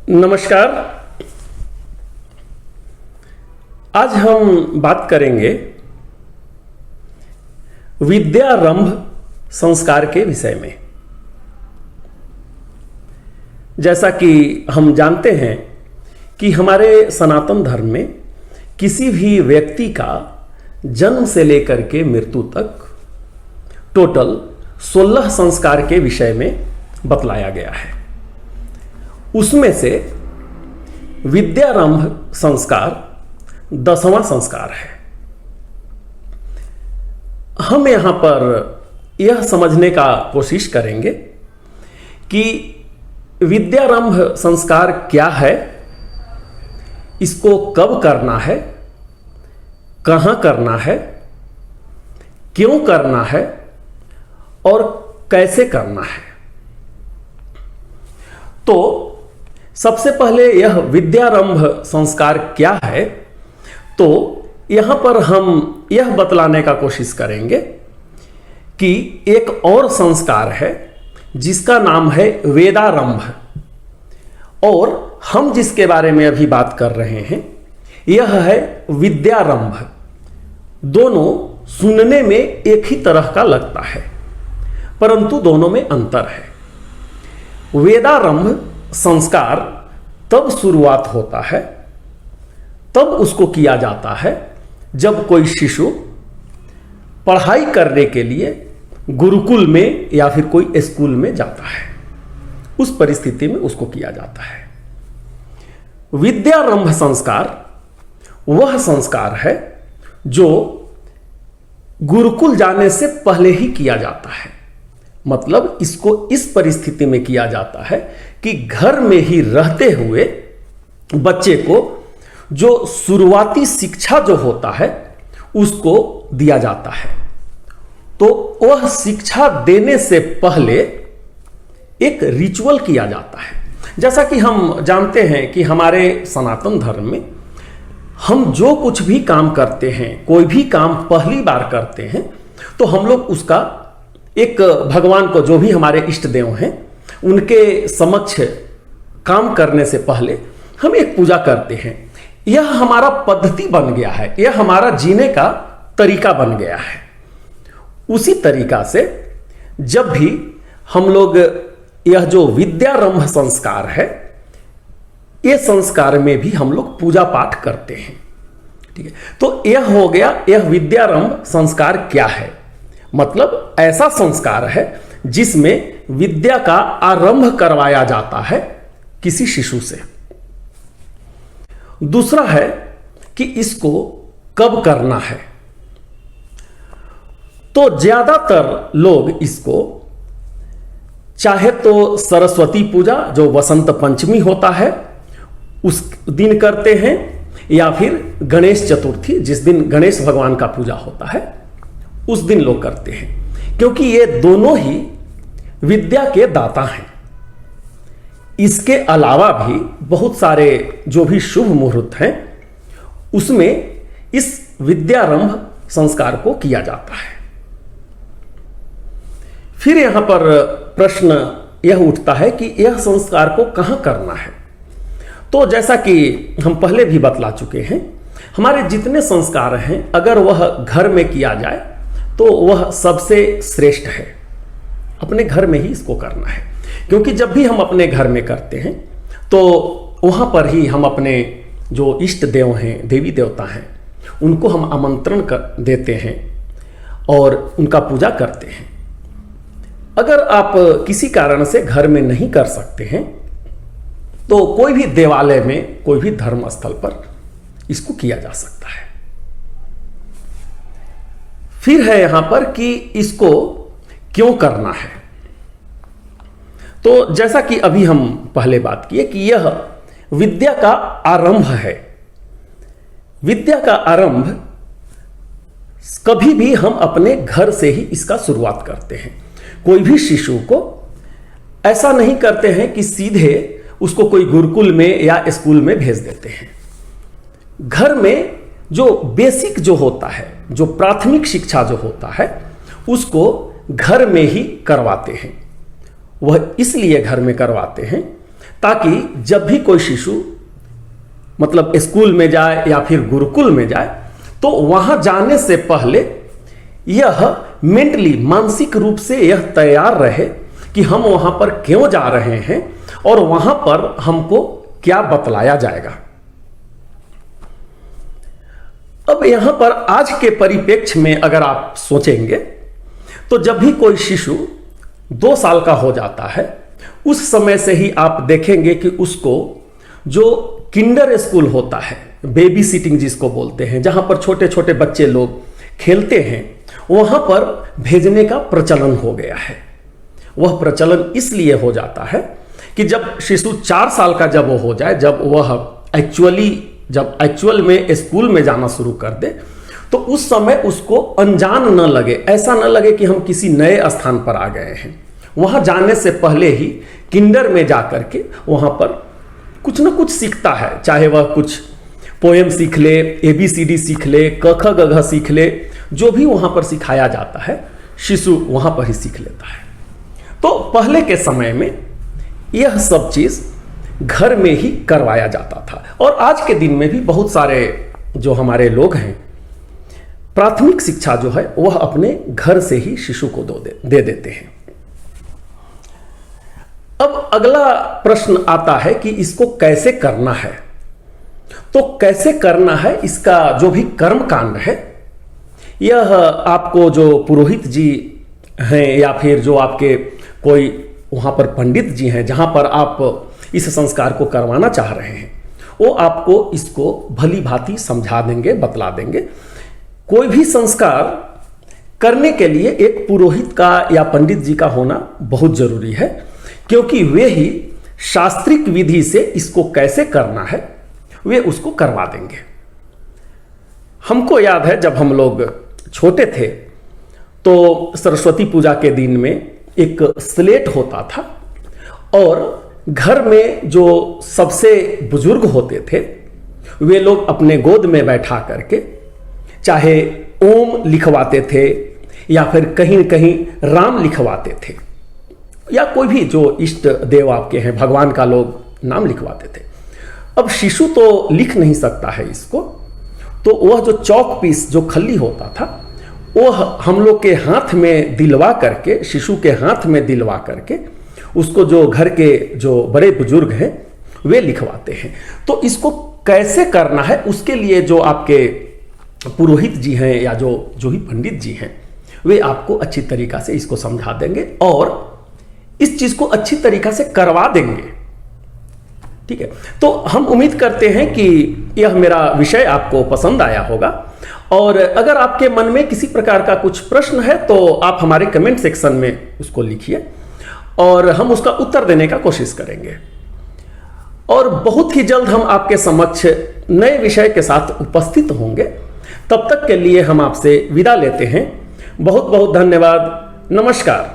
नमस्कार। आज हम बात करेंगे विद्यारंभ संस्कार के विषय में। जैसा कि हम जानते हैं कि हमारे सनातन धर्म में किसी भी व्यक्ति का जन्म से लेकर के मृत्यु तक टोटल 16 संस्कार के विषय में बतलाया गया है। उसमें से विद्यारंभ संस्कार 10वां संस्कार है। हम यहां पर यह समझने का कोशिश करेंगे कि विद्यारंभ संस्कार क्या है, इसको कब करना है, कहां करना है, क्यों करना है और कैसे करना है। तो सबसे पहले यह विद्यारंभ संस्कार क्या है, तो यहां पर हम यह बतलाने का कोशिश करेंगे कि एक और संस्कार है जिसका नाम है वेदारंभ, और हम जिसके बारे में अभी बात कर रहे हैं यह है विद्यारंभ। दोनों सुनने में एक ही तरह का लगता है, परंतु दोनों में अंतर है। वेदारंभ संस्कार तब शुरुआत होता है, तब उसको किया जाता है जब कोई शिशु पढ़ाई करने के लिए गुरुकुल में या फिर कोई स्कूल में जाता है। उस परिस्थिति में उसको किया जाता है। विद्यारंभ संस्कार वह संस्कार है जो गुरुकुल जाने से पहले ही किया जाता है। मतलब इसको इस परिस्थिति में किया जाता है कि घर में ही रहते हुए बच्चे को जो शुरुआती शिक्षा जो होता है उसको दिया जाता है। तो वह शिक्षा देने से पहले एक रिचुअल किया जाता है। जैसा कि हम जानते हैं कि हमारे सनातन धर्म में हम जो कुछ भी काम करते हैं, कोई भी काम पहली बार करते हैं, तो हम लोग उसका एक भगवान को, जो भी हमारे इष्ट देव हैं, उनके समक्ष काम करने से पहले हम एक पूजा करते हैं। यह हमारा पद्धति बन गया है, यह हमारा जीने का तरीका बन गया है। उसी तरीका से जब भी हम लोग यह जो विद्यारंभ संस्कार है, यह संस्कार में भी हम लोग पूजा पाठ करते हैं। ठीक है, तो यह हो गया यह विद्यारंभ संस्कार क्या है। मतलब ऐसा संस्कार है जिसमें विद्या का आरंभ करवाया जाता है किसी शिशु से। दूसरा है कि इसको कब करना है। तो ज्यादातर लोग इसको चाहे तो सरस्वती पूजा जो वसंत पंचमी होता है उस दिन करते हैं, या फिर गणेश चतुर्थी जिस दिन गणेश भगवान का पूजा होता है उस दिन लोग करते हैं, क्योंकि ये दोनों ही विद्या के दाता हैं। इसके अलावा भी बहुत सारे जो भी शुभ मुहूर्त हैं उसमें इस विद्यारंभ संस्कार को किया जाता है। फिर यहां पर प्रश्न यह उठता है कि यह संस्कार को कहां करना है। तो जैसा कि हम पहले भी बतला चुके हैं, हमारे जितने संस्कार हैं अगर वह घर में किया जाए तो वह सबसे श्रेष्ठ है। अपने घर में ही इसको करना है, क्योंकि जब भी हम अपने घर में करते हैं तो वहाँ पर ही हम अपने जो इष्ट देव हैं, देवी देवता हैं, उनको हम आमंत्रण कर देते हैं और उनका पूजा करते हैं। अगर आप किसी कारण से घर में नहीं कर सकते हैं तो कोई भी देवालय में, कोई भी धर्म स्थल पर इसको किया जा सकता है। फिर है यहां पर कि इसको क्यों करना है। तो जैसा कि अभी हम पहले बात किए कि यह विद्या का आरंभ है। विद्या का आरंभ कभी भी हम अपने घर से ही इसका शुरुआत करते हैं। कोई भी शिशु को ऐसा नहीं करते हैं कि सीधे उसको कोई गुरुकुल में या स्कूल में भेज देते हैं। घर में जो बेसिक जो होता है, जो प्राथमिक शिक्षा जो होता है, उसको घर में ही करवाते हैं। वह इसलिए घर में करवाते हैं ताकि जब भी कोई शिशु मतलब स्कूल में जाए या फिर गुरुकुल में जाए तो वहां जाने से पहले यह मेंटली मानसिक रूप से यह तैयार रहे कि हम वहां पर क्यों जा रहे हैं और वहां पर हमको क्या बतलाया जाएगा। अब यहां पर आज के परिप्रेक्ष्य में अगर आप सोचेंगे तो जब भी कोई शिशु 2 साल का हो जाता है उस समय से ही आप देखेंगे कि उसको जो किंडर स्कूल होता है, बेबी सिटिंग जिसको बोलते हैं, जहां पर छोटे छोटे बच्चे लोग खेलते हैं, वहां पर भेजने का प्रचलन हो गया है। वह प्रचलन इसलिए हो जाता है कि जब शिशु 4 साल का जब वो हो जाए, जब वह एक्चुअल में स्कूल में जाना शुरू कर दे, तो उस समय उसको अनजान न लगे, ऐसा न लगे कि हम किसी नए स्थान पर आ गए हैं। वहां जाने से पहले ही किंडर में जाकर के वहां पर कुछ ना कुछ सीखता है, चाहे वह कुछ पोएम सीख ले, ABCD सीख ले, क ख ग घ सीख ले, जो भी वहां पर सिखाया जाता है शिशु वहां पर ही सीख लेता है। तो पहले के समय में यह सब चीज घर में ही करवाया जाता था और आज के दिन में भी बहुत सारे जो हमारे लोग हैं प्राथमिक शिक्षा जो है वह अपने घर से ही शिशु को दे देते हैं। अब अगला प्रश्न आता है कि इसको कैसे करना है। तो कैसे करना है, इसका जो भी कर्म कांड है यह आपको जो पुरोहित जी हैं या फिर जो आपके कोई वहां पर पंडित जी हैं जहां पर आप इस संस्कार को करवाना चाह रहे हैं, वो आपको इसको भली भांति समझा देंगे, बतला देंगे। कोई भी संस्कार करने के लिए एक पुरोहित का या पंडित जी का होना बहुत जरूरी है, क्योंकि वे ही शास्त्रिक विधि से इसको कैसे करना है वे उसको करवा देंगे। हमको याद है जब हम लोग छोटे थे तो सरस्वती पूजा के दिन में एक स्लेट होता था और घर में जो सबसे बुजुर्ग होते थे वे लोग अपने गोद में बैठा करके चाहे ओम लिखवाते थे या फिर कहीं कहीं राम लिखवाते थे या कोई भी जो इष्ट देव आपके हैं भगवान का लोग नाम लिखवाते थे। अब शिशु तो लिख नहीं सकता है इसको, तो वह जो चौक पीस जो खल्ली होता था वह हम लोग के हाथ में दिलवा करके, शिशु के हाथ में दिलवा करके उसको जो घर के जो बड़े बुजुर्ग हैं वे लिखवाते हैं। तो इसको कैसे करना है उसके लिए जो आपके पुरोहित जी हैं या जो ही पंडित जी हैं वे आपको अच्छी तरीका से इसको समझा देंगे और इस चीज को अच्छी तरीका से करवा देंगे। ठीक है, तो हम उम्मीद करते हैं कि यह मेरा विषय आपको पसंद आया होगा और अगर आपके मन में किसी प्रकार का कुछ प्रश्न है तो आप हमारे कमेंट सेक्शन में उसको लिखिए और हम उसका उत्तर देने का कोशिश करेंगे। और बहुत ही जल्द हम आपके समक्ष नए विषय के साथ उपस्थित होंगे। तब तक के लिए हम आपसे विदा लेते हैं। बहुत बहुत धन्यवाद। नमस्कार।